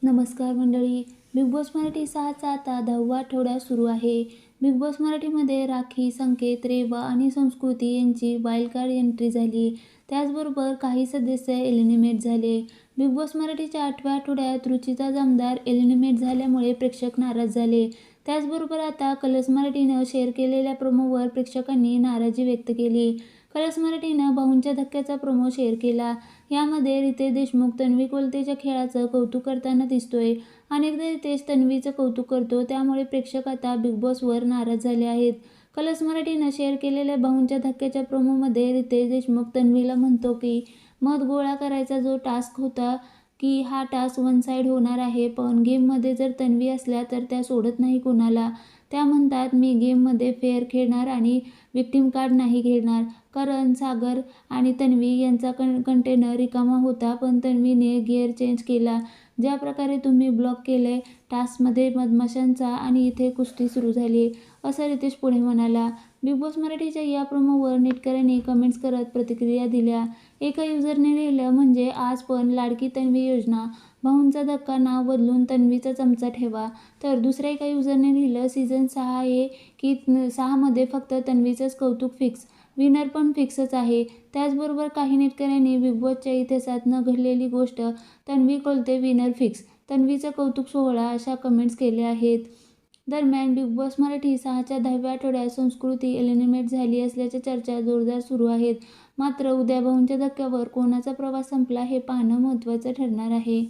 नमस्कार मंडळी. Big boss Marathi 6चा आता 10वा आठवडा सुरू आहे. बिग बॉस मराठीमध्ये राखी, संकेत, रेवा आणि संस्कृती यांची वाईल्ड कार्ड एंट्री झाली. त्याचबरोबर काही सदस्य एलिमिनेट झाले. बिग बॉस मराठीच्या 8व्या आठवड्यात रुचीचा जामदार एलिमिनेट झाल्यामुळे प्रेक्षक नाराज झाले. त्याचबरोबर आता कलर्स मराठीनं शेअर केलेल्या प्रोमोवर प्रेक्षकांनी नाराजी व्यक्त केली. कलर्स मराठीनं भाऊंच्या धक्क्याचा प्रोमो शेअर केला. यामध्ये रितेश देशमुख तन्वी कोलतेच्या खेळाचं कौतुक करताना दिसतोय. अनेकदा रितेश तन्वीचं कौतुक करतो, त्यामुळे प्रेक्षक आता बिग बॉसवर नाराज झाले आहेत. कलर्स मराठीनं शेअर केलेल्या भाऊंच्या धक्क्याच्या प्रोमोमध्ये रितेश देशमुख तन्वीला म्हणतो की मत गोळा करायचा जो टास्क होता की हा टास्क वन साईड होणार आहे, पण गेममध्ये जर तन्वी असल्या तर त्या सोडत नाही कोणाला. त्या म्हणतात मी गेममध्ये फेअर खेळणार आणि विक्टिम कार्ड नाही घेणार, कारण सागर आणि तन्वी यांचा कंटेनर रिकामा होता, पण तन्वीने गिअर चेंज केला. ज्या प्रकारे तुम्ही ब्लॉक केलंय टास्कमध्ये मधमाशांचा आणि इथे कुस्ती सुरू झाली, असं रितेश पुढे म्हणाला. बिग बॉस मराठीच्या या प्रोमोवर नेटकऱ्यांनी कमेंट्स करत प्रतिक्रिया दिल्या. एका युजरने लिहिलं म्हणजे आज पण लाडकी तन्वी योजना, भाऊंचा धक्का नाव बदलून तन्वीचा चमचा ठेवा. तर दुसऱ्या एका युजरने लिहिलं सीझन 6 आहे की 6 मध्ये फक्त तन्वीचंच कौतुक फिक्स, विनर पण फिक्सच आहे. त्याचबरोबर काही नेटकऱ्यांनी बिग बॉसच्या इतिहासात न घडलेली गोष्ट तन्वी कोलते विनर फिक्स, तन्वीचं कौतुक सोहळा अशा कमेंट्स केल्या आहेत. दरम्यान बिग बॉस मराठी 6च्या 10व्या आठवड्यात संस्कृती एलिमिनेट झाली असल्याच्या चर्चा जोरदार सुरू आहेत. मात्र उद्या भाऊंच्या धक्क्यावर कोणाचा प्रवास संपला हे पाहणं महत्त्वाचं ठरणार आहे.